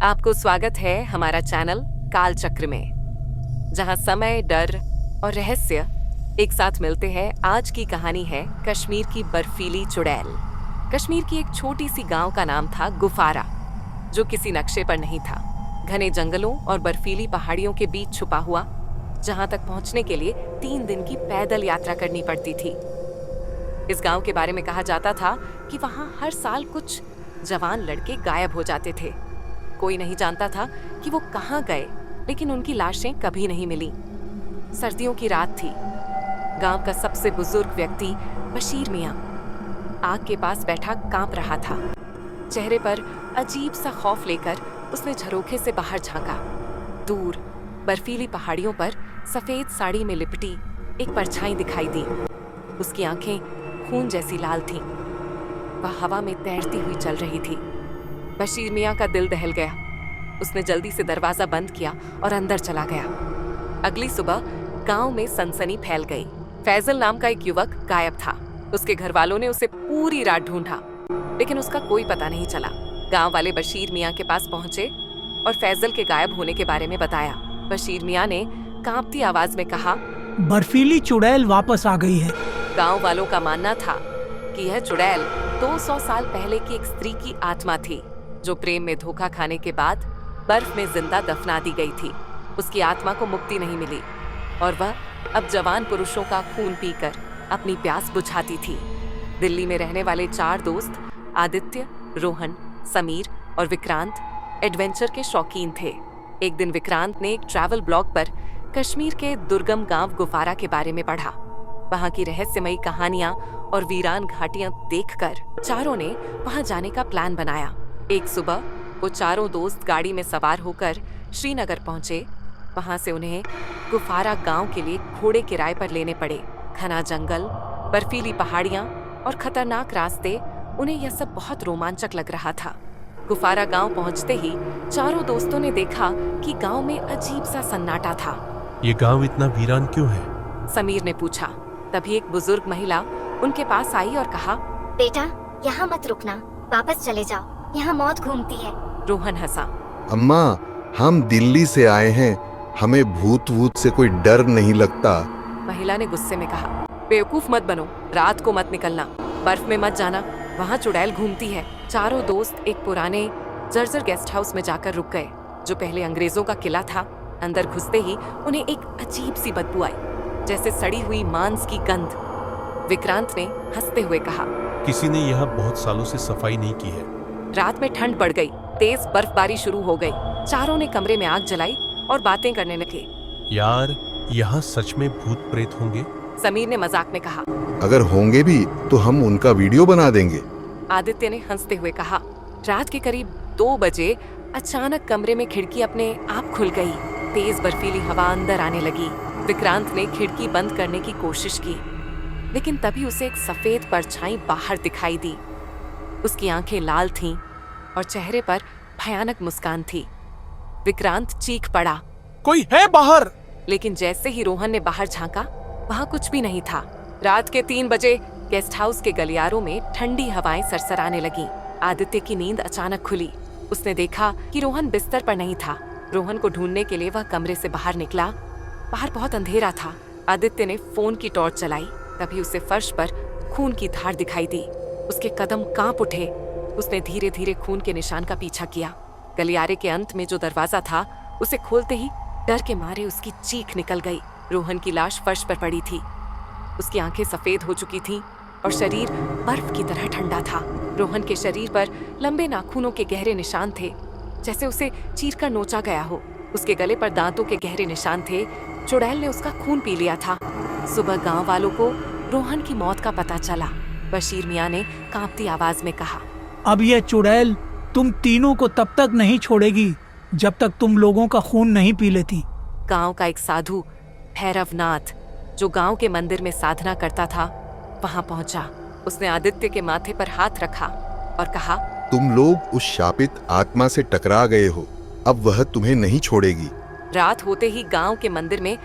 आपको स्वागत है हमारा चैनल काल चक्र में, जहां समय, डर और रहस्य एक साथ मिलते हैं। आज की कहानी है कश्मीर की बर्फीली चुड़ैल। कश्मीर की एक छोटी सी गांव का नाम था गुफारा, जो किसी नक्शे पर नहीं था। घने जंगलों और बर्फीली पहाड़ियों के बीच छुपा हुआ, जहां तक पहुंचने के लिए 3 दिन की पैदल यात्रा करनी पड़ती थी। इस गांव के बारे में कहा जाता था कि वहां हर साल कुछ जवान लड़के गायब हो जाते थे। कोई नहीं जानता था कि वो कहाँ गए, लेकिन उनकी लाशें कभी नहीं मिली। सर्दियों की रात थी। गांव का सबसे बुजुर्ग व्यक्ति बशीर मियां आग के पास बैठा कांप रहा था। चेहरे पर अजीब सा खौफ लेकर उसने झरोखे से बाहर झांका। दूर बर्फीली पहाड़ियों पर सफेद साड़ी में लिपटी एक परछाई दिखाई दी। उसकी आंखें खून जैसी लाल थीं। वह हवा में तैरती हुई चल रही थी। बशीर मियां का दिल दहल गया। उसने जल्दी से दरवाजा बंद किया और अंदर चला गया। अगली सुबह गांव में सनसनी फैल गई। फैजल नाम का एक युवक गायब था। उसके घर वालों ने उसे पूरी रात ढूंढा, लेकिन उसका कोई पता नहीं चला। गांव वाले बशीर मियां के पास पहुंचे और फैजल के गायब होने के बारे में बताया। बशीर मियां ने कांपती आवाज में कहा, बर्फीली चुड़ैल वापस आ गई है। गांव वालों का मानना था कि यह चुड़ैल 200 साल पहले की एक स्त्री की आत्मा थी, जो प्रेम में धोखा खाने के बाद बर्फ में जिंदा दफना दी गई थी। उसकी आत्मा को मुक्ति नहीं मिली और वह अब जवान पुरुषों का खून पीकर अपनी प्यास बुझाती थी। दिल्ली में रहने वाले 4 दोस्त आदित्य, रोहन, समीर और विक्रांत एडवेंचर के शौकीन थे। एक दिन विक्रांत ने एक ट्रैवल ब्लॉग पर कश्मीर के दुर्गम गांव गुफारा के बारे में पढ़ा। वहां की रहस्यमयी कहानियां और वीरान घाटियां देखकर चारों ने वहां जाने का प्लान बनाया। एक सुबह वो चारों दोस्त गाड़ी में सवार होकर श्रीनगर पहुंचे। वहां से उन्हें गुफारा गांव के लिए घोड़े किराए पर लेने पड़े। घना जंगल, बर्फीली पहाड़ियां और खतरनाक रास्ते, उन्हें यह सब बहुत रोमांचक लग रहा था। गुफारा गांव पहुंचते ही चारों दोस्तों ने देखा कि गांव में अजीब सा सन्नाटा था। ये गांव इतना वीरान क्यों है? समीर ने पूछा। तभी एक बुजुर्ग महिला उनके पास आई और कहा, बेटा, यहाँ मत रुकना, वापस चले जाओ, यहाँ मौत घूमती है। रोहन हंसा। अम्मा, हम दिल्ली से आए हैं, हमें भूत वूत से कोई डर नहीं लगता। महिला ने गुस्से में कहा, बेवकूफ मत बनो, रात को मत निकलना, बर्फ में मत जाना, वहाँ चुड़ैल घूमती है। चारों दोस्त एक पुराने जर्जर गेस्ट हाउस में जाकर रुक गए, जो पहले अंग्रेजों का किला था। अंदर घुसते ही उन्हें एक अजीब सी बदबू आई, जैसे सड़ी हुई मांस की गंध। विक्रांत ने हंसते हुए कहा, किसी ने यहाँ बहुत सालों से सफाई नहीं की है। रात में ठंड बढ़ गई, तेज बर्फबारी शुरू हो गई। चारों ने कमरे में आग जलाई और बातें करने लगे। यार, यहाँ सच में भूत प्रेत होंगे? समीर ने मजाक में कहा। अगर होंगे भी तो हम उनका वीडियो बना देंगे। आदित्य ने हंसते हुए कहा। रात के करीब 2 बजे अचानक कमरे में खिड़की अपने आप खुल गई। तेज बर्फीली हवा अंदर आने लगी। विक्रांत ने खिड़की बंद करने की कोशिश की, लेकिन तभी उसे एक सफेद परछाई बाहर दिखाई दी। उसकी आंखें लाल थीं और चेहरे पर भयानक मुस्कान थी। विक्रांत चीख पड़ा, कोई है बाहर? लेकिन जैसे ही रोहन ने बाहर झांका, वहां कुछ भी नहीं था। रात के 3 बजे गेस्ट हाउस के गलियारों में ठंडी हवाएं सरसराने लगीं। आदित्य की नींद अचानक खुली। उसने देखा कि रोहन बिस्तर पर नहीं था। रोहन को ढूंढने के लिए वह कमरे से बाहर निकला। बाहर बहुत अंधेरा था। आदित्य ने फोन की टॉर्च चलाई। तभी उसे फर्श पर खून की धार दिखाई दी। उसके कदम कांप उठे। उसने धीरे धीरे खून के निशान का पीछा किया। गलियारे के अंत में जो दरवाजा था, उसे खोलते ही डर के मारे उसकी चीख निकल गई। रोहन की लाश फर्श पर पड़ी थी। उसकी आंखें सफेद हो चुकी थीं और शरीर बर्फ की तरह ठंडा था। रोहन के शरीर पर लंबे नाखूनों के गहरे निशान थे, जैसे उसे चीरकर नोचा गया हो। उसके गले पर दांतों के गहरे निशान थे। चुड़ैल ने उसका खून पी लिया था। सुबह गांव वालों को रोहन की मौत का पता चला। बशीर मियां ने कांपती आवाज में कहा, अब यह चुड़ैल तुम तीनों को तब तक नहीं छोड़ेगी जब तक तुम लोगों का खून नहीं पी लेती। गांव का एक साधु भैरवनाथ, जो गांव के मंदिर में साधना करता था, वहां पहुंचा। उसने आदित्य के माथे पर हाथ रखा और कहा, तुम लोग उस शापित आत्मा से टकरा गए हो, अब वह तुम्हें नहीं छोड़ेगी। रात होते ही गांव के मंदिर में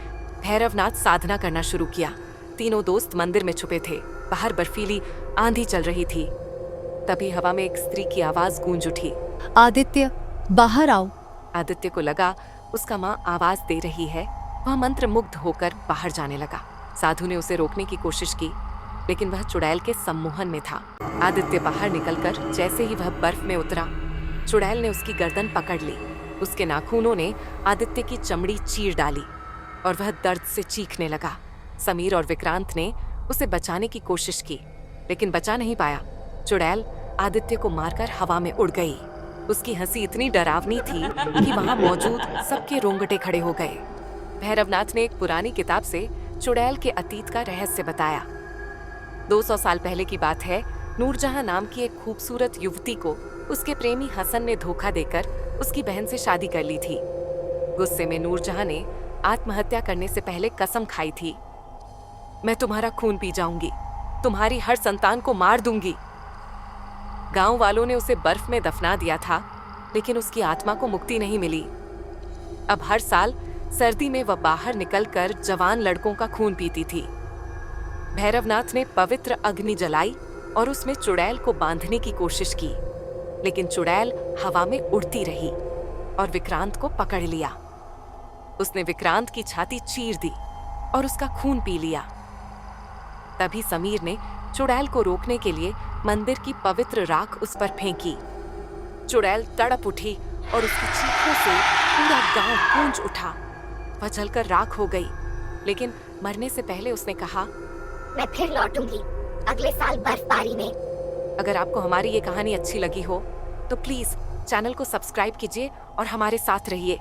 भैरवनाथ साधना करना शुरू किया। तीनों दोस्त मंदिर में छुपे थे। बाहर बर्फीली आंधी चल रही थी। तभी हवा में एक स्त्री की आवाज गूंज उठी, आदित्य, बाहर आओ। आदित्य को लगा उसका माँ आवाज दे रही है। वह मंत्रमुग्ध होकर बाहर जाने लगा। साधु ने उसे रोकने की कोशिश की, लेकिन वह चुड़ैल के सम्मोहन में था। आदित्य बाहर निकलकर जैसे ही वह बर्फ में उतरा, चुड़ैल ने उसकी गर्दन पकड़ ली। उसके नाखूनों ने आदित्य की चमड़ी चीर डाली और वह दर्द से चीखने लगा। समीर और विक्रांत ने उसे बचाने की कोशिश की, लेकिन बचा नहीं पाया। चुड़ैल आदित्य को मारकर हवा में उड़ गई। उसकी हंसी इतनी डरावनी थी कि वहां मौजूद सबके रोंगटे खड़े हो गए। भैरवनाथ ने एक पुरानी किताब से चुड़ैल के अतीत का रहस्य बताया। 200 साल पहले की बात है। नूरजहां नाम की एक खूबसूरत युवती को उसके प्रेमी हसन ने धोखा देकर उसकी बहन से शादी कर ली थी। गुस्से में नूरजहां ने आत्महत्या करने से पहले कसम खाई थी, मैं तुम्हारा खून पी जाऊंगी, तुम्हारी हर संतान को मार दूंगी। गांव वालों ने उसे बर्फ में दफना दिया था, लेकिन उसकी आत्मा को मुक्ति नहीं मिली। अब हर साल सर्दी में वह बाहर निकलकर जवान लड़कों का खून पीती थी। भैरवनाथ ने पवित्र अग्नि जलाई और उसमें चुड़ैल को बांधने की कोशिश की, लेकिन चुड़ैल हवा में उड़ती रही और विक्रांत को पकड़ लिया। उसने विक्रांत की छाती चीर दी और उसका खून पी लिया। तभी समीर ने चुड़ैल को रोकने के लिए मंदिर की पवित्र राख उस पर फेंकी। चुड़ैल तड़प उठी और उसकी चीखों से पूरा गांव गूंज उठा। वह जलकर राख हो गई, लेकिन मरने से पहले उसने कहा, मैं फिर लौटूंगी अगले साल बर्फबारी में। अगर आपको हमारी ये कहानी अच्छी लगी हो तो प्लीज चैनल को सब्सक्राइब कीजिए और हमारे साथ रहिए।